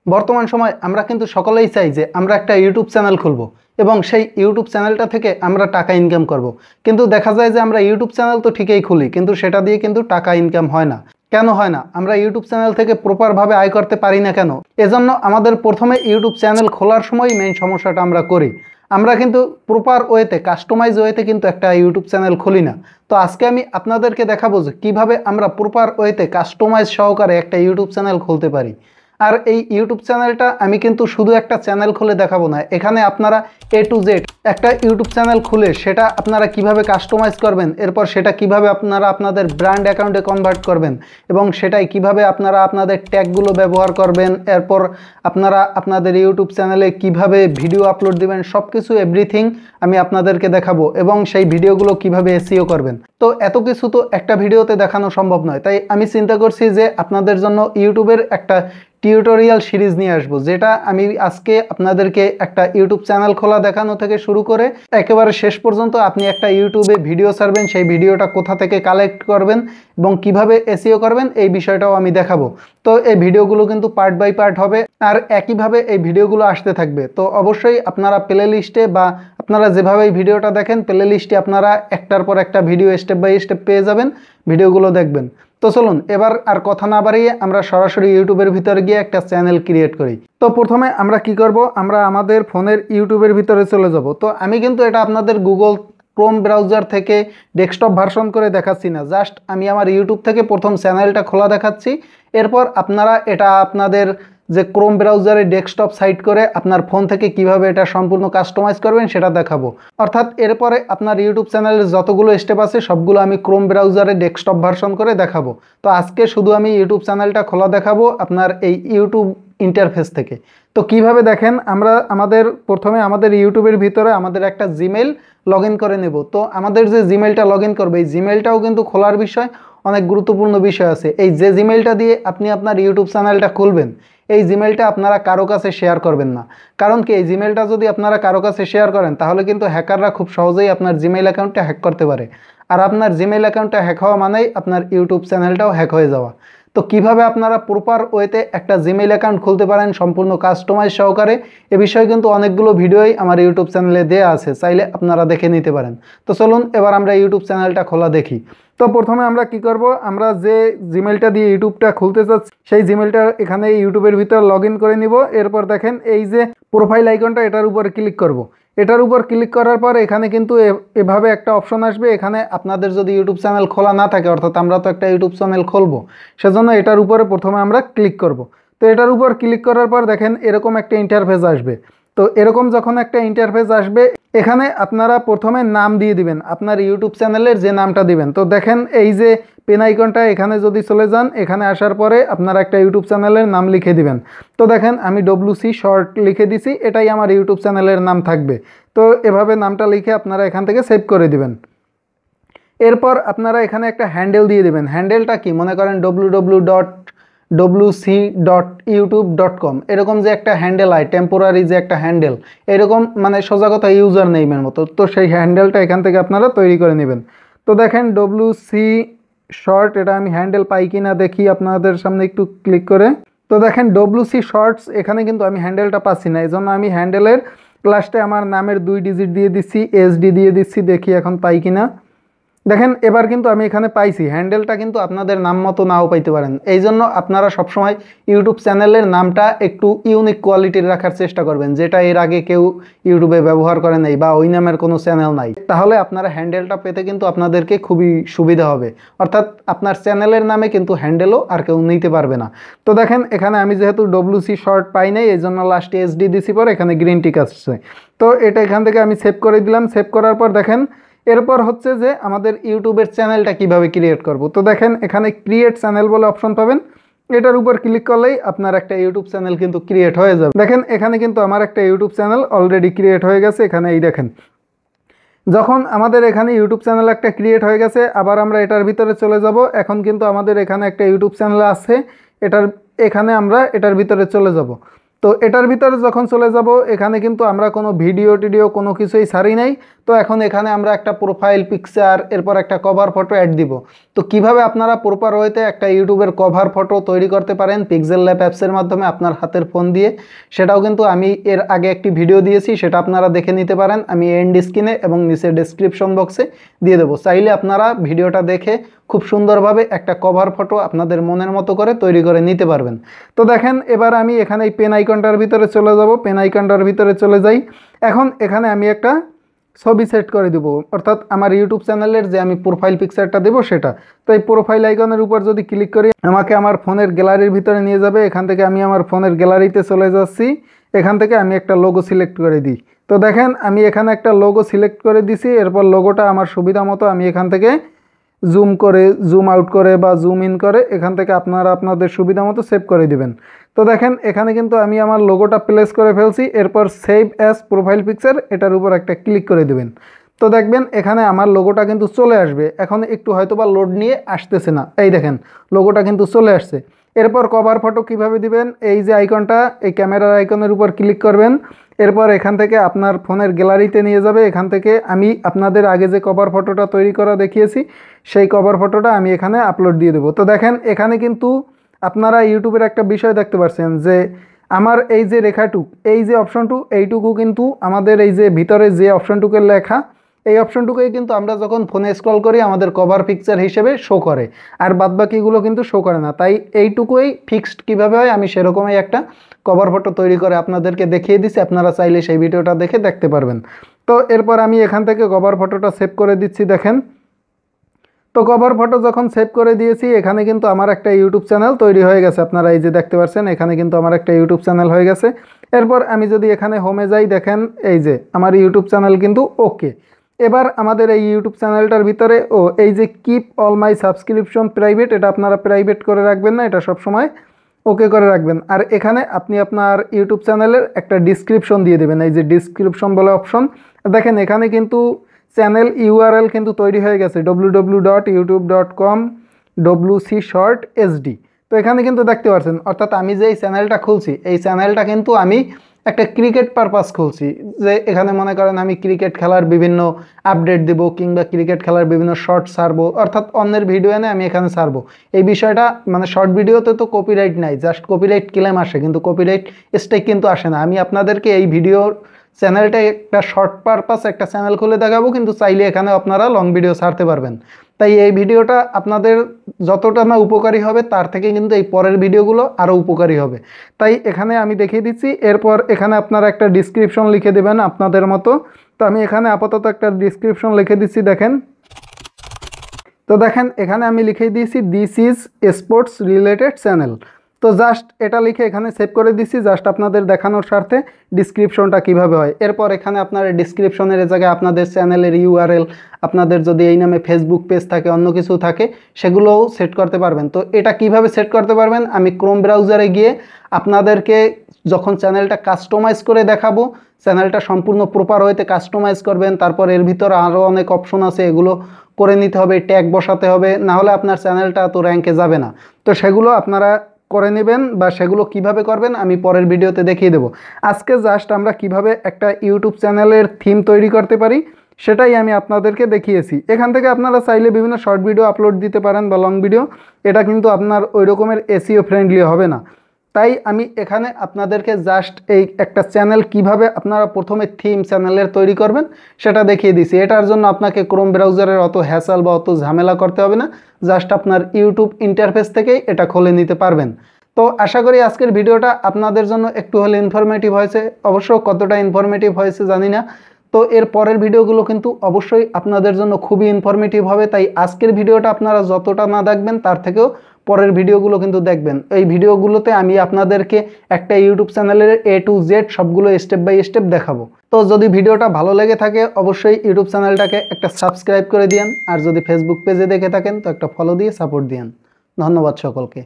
বর্তমান সময় আমরা কিন্তু সকলেই চাই যে আমরা একটা ইউটিউব চ্যানেল খুলব এবং সেই ইউটিউব চ্যানেলটা থেকে আমরা টাকা ইনকাম করব। কিন্তু দেখা যায় যে আমরা ইউটিউব চ্যানেল তো ঠিকই খুলি, কিন্তু সেটা দিয়ে কিন্তু টাকা ইনকাম হয় না। কেন হয় না? আমরা ইউটিউব চ্যানেল থেকে প্রপারভাবে আয় করতে পারি না কেন? এজন্য আমাদের প্রথমে ইউটিউব চ্যানেল খোলার সময় মেইন সমস্যাটা আমরা করি। আমরা কিন্তু প্রপার ওয়েতে, কাস্টমাইজ ওয়েতে কিন্তু একটা ইউটিউব চ্যানেল খুলি না। তো আজকে আমি আপনাদেরকে দেখাবো যে কীভাবে আমরা প্রপার ওয়েতে কাস্টমাইজ সহকারে একটা ইউটিউব চ্যানেল খুলতে পারি। আর এই ইউটিউব চ্যানেলটা আমি কিন্তু শুধু একটা চ্যানেল খুলে দেখাবো না, এখানে আপনারা A to Z একটা ইউটিউব চ্যানেল খুলে সেটা আপনারা কিভাবে কাস্টমাইজ করবেন, এরপর সেটা কিভাবে আপনারা আপনাদের ব্র্যান্ড অ্যাকাউন্টে কনভার্ট করবেন এবং সেটাই কিভাবে আপনারা আপনাদের ট্যাগগুলো ব্যবহার করবেন, এরপর আপনারা আপনাদের ইউটিউব চ্যানেলে কিভাবে ভিডিও আপলোড দিবেন, সব কিছু এভরিথিং আমি আপনাদেরকে দেখাবো এবং সেই ভিডিওগুলো কিভাবে SEO করবেন। তো এত কিছু তো একটা ভিডিওতে দেখানো সম্ভব নয়, তাই আমি চিন্তা করছি যে আপনাদের জন্য ইউটিউবের একটা টিউটোরিয়াল সিরিজ নিয়ে আসবো, যেটা আমি আজকে আপনাদেরকে একটা ইউটিউব চ্যানেল খোলা দেখানো থেকে শুরু করে একেবারে শেষ পর্যন্ত আপনি একটা ইউটিউবে ভিডিও ছাড়বেন, সেই ভিডিওটা কোথা থেকে কালেক্ট করবেন এবং কিভাবে SEO করবেন এই বিষয়টাও আমি দেখাবো। তো এই ভিডিওগুলো কিন্তু পার্ট বাই পার্ট হবে আর একইভাবে এই ভিডিওগুলো আসতে থাকবে। তো অবশ্যই আপনারা প্লে লিস্টে বা আপনারা যেভাবে এই ভিডিওটা দেখেন প্লে লিস্টে আপনারা একটার পর একটা ভিডিও স্টেপ বাই স্টেপ পেয়ে যাবেন, ভিডিওগুলো দেখবেন। তো চলুন এবার আর কথা না বাড়িয়ে আমরা সরাসরি ইউটিউবের ভিতরে গিয়ে একটা চ্যানেল ক্রিয়েট করি। তো প্রথমে আমরা কি করব, আমরা আমাদের ফোনের ইউটিউবের ভিতরে চলে যাব। তো আমি কিন্তু এটা আপনাদের গুগল ক্রোম ব্রাউজার থেকে ডেস্কটপ ভার্সন করে দেখাচ্ছি না, জাস্ট আমি আমার ইউটিউব থেকে প্রথম চ্যানেলটা খোলা দেখাচ্ছি। এরপর আপনারা এটা আপনাদের যে ক্রোম ব্রাউজারে ডেস্কটপ সাইট করে আপনার ফোন থেকে কিভাবে এটা সম্পূর্ণ কাস্টমাইজ করবেন সেটা দেখাবো। অর্থাৎ এরপরে আপনার ইউটিউব চ্যানেলের যতগুলো স্টেপ আছে সবগুলো আমি ক্রোম ব্রাউজারে ডেস্কটপ ভার্সন করে দেখাবো। তো আজকে শুধু আমি ইউটিউব চ্যানেলটা খোলা দেখাবো আপনার এই ইউটিউব ইন্টারফেস থেকে। তো কিভাবে দেখেন, আমরা প্রথমে আমাদের ইউটিউবের ভিতরে আমাদের একটা জিমেইল লগ ইন করে নেব। তো আমাদের যে জিমেইলটা লগ ইন করবে এই জিমেইলটাও কিন্তু খোলার বিষয়, অনেক গুরুত্বপূর্ণ বিষয় আছে। এই যে জিমেইলটা দিয়ে আপনি আপনার ইউটিউব চ্যানেলটা খুলবেন এই জিমেইলটা আপনারা কারো কাছে শেয়ার করবেন না। কারণ কি, এই জিমেইলটা যদি আপনারা কারো কাছে শেয়ার করেন তাহলে কিন্তু হ্যাকাররা খুব সহজেই আপনার জিমেইল অ্যাকাউন্টটা হ্যাক করতে পারে। আর আপনার জিমেইল অ্যাকাউন্টটা হ্যাক হওয়া মানেই আপনার ইউটিউব চ্যানেলটাও হ্যাক হয়ে যাওয়া। তো কিভাবে আপনারা প্রপার ওয়েতে একটা জিমেইল অ্যাকাউন্ট খুলতে পারেন সম্পূর্ণ কাস্টমাইজ সহকারে, এ বিষয়ে কিন্তু অনেকগুলো ভিডিওই আমার ইউটিউব চ্যানেলে দেওয়া আছে, চাইলে আপনারা দেখে নিতে পারেন। তো চলুন এবার আমরা ইউটিউব চ্যানেলটা খোলা দেখি। তো প্রথমে আমরা কি করব, আমরা যে জিমেইলটা দিয়ে ইউটিউবটা খুলতে চাচ্ছি সেই জিমেইলটা এখানে ইউটিউবের ভিতর লগ ইন করে নিব। এরপর দেখেন এই যে প্রোফাইল আইকনটা এটার উপর ক্লিক করব। এটার উপর ক্লিক করার পর এখানে কিন্তু এভাবে একটা অপশন আসবে। এখানে আপনাদের যদি ইউটিউব চ্যানেল খোলা না থাকে, অর্থাৎ আমরা তো একটা ইউটিউব চ্যানেল খুলবো, সেজন্য এটার উপরে প্রথমে আমরা ক্লিক করব। তো এটার উপর ক্লিক করার পর দেখেন এরকম একটা ইন্টারফেস আসবে। তো এরকম যখন একটা ইন্টারফেস আসবে এখানে আপনারা প্রথমে নাম দিয়ে দিবেন, আপনার ইউটিউব চ্যানেলের যে নামটা দিবেন। তো দেখেন এই যে পেন আইকনটা এখানে যদি চলে যান, এখানে আসার পরে আপনারা একটা ইউটিউব চ্যানেলের নাম লিখে দিবেন। তো দেখেন আমি WC শর্ট লিখে দিছি, এটাই আমার ইউটিউব চ্যানেলের নাম থাকবে। তো এভাবে নামটা লিখে আপনারা এখান থেকে সেভ করে দিবেন। এরপর আপনারা এখানে একটা হ্যান্ডেল দিয়ে দিবেন। হ্যান্ডেলটা কি, মনে করেন www.wc.youtube.com এরকম যে একটা হ্যান্ডেল হয়, টেম্পোরারি যে একটা হ্যান্ডেল, এরকম মানে সোজা কথা ইউজার নেইমের মতো। তো সেই হ্যান্ডেলটা এখান থেকে আপনারা তৈরি করে নেবেন। তো দেখেন WC শর্ট, এটা আমি হ্যান্ডেল পাই কিনা দেখি আপনাদের সামনে একটু ক্লিক করে। তো দেখেন WC শর্টস, এখানে কিন্তু আমি হ্যান্ডেলটা পাচ্ছি না, এই জন্য আমি হ্যান্ডেলের লাস্টে আমার নামের 2 ডিজিট দিয়ে দিচ্ছি, SD দিয়ে দিচ্ছি, দেখি এখন পাই কিনা। দেখেন এবার কিন্তু আমি এখানে পাইছি। হ্যান্ডেলটা কিন্তু আপনাদের নাম মতো নাও পাইতে পারেন, এই জন্য আপনারা সবসময় ইউটিউব চ্যানেলের নামটা একটু ইউনিক কোয়ালিটির রাখার চেষ্টা করবেন, যেটা এর আগে কেউ ইউটিউবে ব্যবহার করে নাই বা ওই নামের কোনো চ্যানেল নাই। তাহলে আপনারা হ্যান্ডেলটা পেতে কিন্তু আপনাদেরকে খুবই সুবিধা হবে, অর্থাৎ আপনার চ্যানেলের নামে কিন্তু হ্যান্ডেলও আর কেউ নিতে পারবে না। তো দেখেন এখানে আমি যেহেতু WC শর্ট পাই নাই এই জন্য লাস্টে SD দিছি, পরে এখানে গ্রিন টিক আসছে। তো এটা এখান থেকে আমি সেভ করে দিলাম। সেভ করার পর দেখেন এরপর হচ্ছে যে আমাদের ইউটিউবের চ্যানেলটা কিভাবে ক্রিয়েট করব। তো দেখেন এখানে ক্রিয়েট চ্যানেল বলে অপশন পাবেন, এটার উপর ক্লিক করলেই আপনার একটা ইউটিউব চ্যানেল কিন্তু ক্রিয়েট হয়ে যাবে। দেখেন এখানে কিন্তু আমার একটা ইউটিউব চ্যানেল অলরেডি ক্রিয়েট হয়ে গেছে। এখানে এই দেখেন, যখন আমাদের এখানে ইউটিউব চ্যানেল একটা ক্রিয়েট হয়ে গেছে, আবার আমরা এটার ভিতরে চলে যাব। এখন কিন্তু আমাদের এখানে একটা ইউটিউব চ্যানেল আছে, আমরা এটার ভিতরে চলে যাব। তো এটার ভিতরে যখন চলে যাব এখানে কিন্তু আমরা কোনো ভিডিও টিডিও কোনো কিছুই ছাড়ি নাই। তো এখন এখানে আমরা একটা প্রোফাইল পিকচার এরপর একটা কভার ফটো অ্যাড দিব। তো কিভাবে আপনারা প্রপার ওয়েতে একটা ইউটিউবের কভার ফটো তৈরি করতে পারেন পিক্সেল ল্যাব অ্যাপসের মাধ্যমে আপনার হাতের ফোন দিয়ে, সেটাও কিন্তু আমি এর আগে একটি ভিডিও দিয়েছি, সেটা আপনারা দেখে নিতে পারেন। আমি এন্ড স্ক্রিনে এবং নিচে ডেসক্রিপশন বক্সে দিয়ে দেবো, চাইলে আপনারা ভিডিওটা দেখে খুব সুন্দরভাবে একটা কভার ফটো আপনাদের মনের মতো করে তৈরি করে নিতে পারবেন। তো দেখেন এবার আমি এখানে এই পেন আইকনটার ভিতরে চলে যাব, পেন আইকনটার ভিতরে চলে যাই। এখন এখানে আমি একটা ছবি সেট করে দেব, অর্থাৎ আমার ইউটিউব চ্যানেলের যে আমি প্রোফাইল পিকচারটা দেবো সেটা। তো এই প্রোফাইল আইকনের উপর যদি ক্লিক করি আমাকে আমার ফোনের গ্যালারির ভিতরে নিয়ে যাবে। এখান থেকে আমি আমার ফোনের গ্যালারিতে চলে যাচ্ছি, এখান থেকে আমি একটা লোগো সিলেক্ট করে দিই। তো দেখেন আমি এখানে একটা লোগো সিলেক্ট করে দিছি, এরপর লোগোটা আমার সুবিধা মতো আমি এখান থেকে জুম করে, জুম আউট করে বা জুম ইন করে এখান থেকে আপনারা আপনাদের সুবিধা মতো সেভ করে দিবেন। তো দেখেন এখানে কিন্তু আমি আমার লোগোটা প্লেস করে ফেলছি, এরপর সেভ অ্যাজ প্রোফাইল পিকচার এটার উপর একটা ক্লিক করে দিবেন। তো দেখবেন এখানে আমার লোগোটা কিন্তু চলে আসবে। এখন একটু হয়তো বা লোড নিয়ে আসতেছে না, এই দেখেন লোগোটা কিন্তু চলে আসছে। এরপর কভার ফটো কিভাবে দিবেন, এই যে আইকনটা, এই ক্যামেরার আইকনের উপর ক্লিক করবেন, এরপর এখান থেকে আপনার ফোনের গ্যালারিতে নিয়ে যাবে। এখান থেকে আমি আপনাদের আগে যে কভার ফটোটা তৈরি করা দেখিয়েছি সেই কভার ফটোটা আমি এখানে আপলোড দিয়ে দেবো। তো দেখেন এখানে কিন্তু আপনারা ইউটিউবের একটা বিষয় দেখতে পাচ্ছেন যে আমার এই যে রেখাটুক, এই যে অপশনটু, এইটুকু কিন্তু আমাদের এই যে ভিতরে যে অপশনটুকের লেখা, এই অপশনটুকুই কিন্তু আমরা যখন ফোনে স্ক্রল করি আমাদের কভার পিকচার হিসেবে শো করে, আর বাদবাকিগুলো কিন্তু শো করে না। তাই এইটুকুই ফিক্সড কীভাবে হয় আমি সেরকমই একটা কভার ফটো তৈরি করে আপনাদেরকে দেখিয়ে দিচ্ছি, আপনারা চাইলে সেই ভিডিওটা দেখে দেখতে পারবেন। তো এরপর আমি এখান থেকে কভার ফটোটা সেভ করে দিচ্ছি। দেখেন তো কভার ফটো যখন সেভ করে দিয়েছি এখানে কিন্তু আমার একটা ইউটিউব চ্যানেল তৈরি হয়ে গেছে, আপনারা এই যে দেখতে পাচ্ছেন এখানে কিন্তু আমার একটা ইউটিউব চ্যানেল হয়ে গেছে। এরপর আমি যদি এখানে হোমে যাই, দেখেন এই যে আমার ইউটিউব চ্যানেল কিন্তু ওকে। এবার আমাদের এই ইউটিউব চ্যানেলটার ভিতরে এই যে keep all my subscription private, এটা আপনারা প্রাইভেট করে রাখবেন না, এটা সবসময় ওকে করে রাখবেন। আর এখানে আপনি আপনার ইউটিউব চ্যানেলের একটা ডিসক্রিপশন দিয়ে দেবেন, এই যে ডিসক্রিপশন বলে অপশন। দেখেন এখানে কিন্তু চ্যানেল ইউআরএল কিন্তু তৈরি হয়ে গেছে www.youtube.com/wc_short_sd। তো এখানে কিন্তু দেখতে পাচ্ছেন, অর্থাৎ আমি যে এই চ্যানেলটা খুলছি এই চ্যানেলটা কিন্তু আমি একটা ক্রিকেট পারপাস খুলছি, যে এখানে মনে করেন আমি ক্রিকেট খেলার বিভিন্ন আপডেট দেবো কিংবা ক্রিকেট খেলার বিভিন্ন শর্ট ছাড়বো, অর্থাৎ অন্যের ভিডিও এনে আমি এখানে ছাড়বো। এই বিষয়টা মানে শর্ট ভিডিওতে তো কপিরাইট নাই, জাস্ট কপিরাইট ক্লেম আসে কিন্তু কপিরাইট স্ট্রাইক কিন্তু আসে না। আমি আপনাদেরকে এই ভিডিওর চ্যানেলটা একটা শর্ট পারপাস একটা চ্যানেল খুলে দেখাবো, কিন্তু চাইলে এখানে আপনারা লং ভিডিও ছাড়তে পারবেন। তাই এই ভিডিওটা আপনাদের যতটা না উপকারী হবে তার থেকে কিন্তু এই পরের ভিডিওগুলো আরও উপকারী হবে। তাই এখানে আমি দেখিয়ে দিচ্ছি, এরপর এখানে আপনারা একটা ডিসক্রিপশন লিখে দেবেন আপনাদের মতো। তো আমি এখানে আপাতত একটা ডিসক্রিপশন লিখে দিচ্ছি। দেখেন তো দেখেন এখানে আমি লিখে দিয়েছি this is sports related channel. তো জাস্ট এটা লিখে এখানে সেভ করে দিচ্ছি, জাস্ট আপনাদের দেখানোর স্বার্থে ডিসক্রিপশনটা কিভাবে হয়। এরপর এখানে আপনার ডিসক্রিপশনের জায়গায় আপনাদের চ্যানেলের ইউআরএল, আপনাদের যদি এই নামে ফেসবুক পেজ থাকে অন্য কিছু থাকে সেগুলোও সেট করতে পারবেন। তো এটা কিভাবে সেট করতে পারবেন আমি ক্রোম ব্রাউজারে গিয়ে আপনাদেরকে যখন চ্যানেলটা কাস্টমাইজ করে দেখাবো, চ্যানেলটা সম্পূর্ণ প্রপার ওয়েতে কাস্টমাইজ করবেন, তারপর এর ভিতরে আরও অনেক অপশন আছে, এগুলো করে নিতে হবে, ট্যাগ বসাতে হবে, না হলে আপনার চ্যানেলটা তো র্যাঙ্কে যাবে না। তো সেগুলো আপনারা করে নেবেন, বা সেগুলো কিভাবে করবেন আমি পরের ভিডিওতে দেখিয়ে দেবো। আজকে জাস্ট আমরা কিভাবে একটা ইউটিউব চ্যানেলের থিম তৈরি করতে পারি সেটাই আমি আপনাদেরকে দেখিয়েছি। এখান থেকে আপনারা চাইলে বিভিন্ন শর্ট ভিডিও আপলোড দিতে পারেন বা লং ভিডিও, এটা কিন্তু আপনার ওই রকমের এসইও ফ্রেন্ডলি হবে না। তাই আমি এখানে আপনাদেরকে জাস্ট এই একটা চ্যানেল কিভাবে আপনারা প্রথমে থিম চ্যানেলের তৈরি করবেন সেটা দেখিয়ে দিয়েছি। এটার জন্য আপনাকে ক্রোম ব্রাউজারের অত হ্যাসেল বা অত ঝামেলা করতে হবে না, জাস্ট আপনার ইউটিউব ইন্টারফেস থেকেই এটা খুলে নিতে পারবেন। তো আশা করি আজকের ভিডিওটা আপনাদের জন্য একটু হলে ইনফরমেটিভ হয়েছে, অবশ্য কতটা ইনফরমেটিভ হয়েছে জানি না। তো এর পরের ভিডিওগুলো কিন্তু অবশ্যই আপনাদের জন্য খুবই ইনফরমেটিভ হবে, তাই আজকের ভিডিওটা আপনারা যতটা না দেখবেন তার থেকেও পরের ভিডিওগুলো কিন্তু দেখবেন। এই ভিডিওগুলোতে আমি আপনাদেরকে একটা ইউটিউব চ্যানেলের A to Z সবগুলো স্টেপ বাই স্টেপ দেখাবো। তো যদি ভিডিওটা ভালো লেগে থাকে অবশ্যই ইউটিউব চ্যানেলটাকে একটা সাবস্ক্রাইব করে দিন, আর যদি ফেসবুক পেজে দেখে থাকেন তো একটা ফলো দিয়ে সাপোর্ট দিন। ধন্যবাদ সকলকে।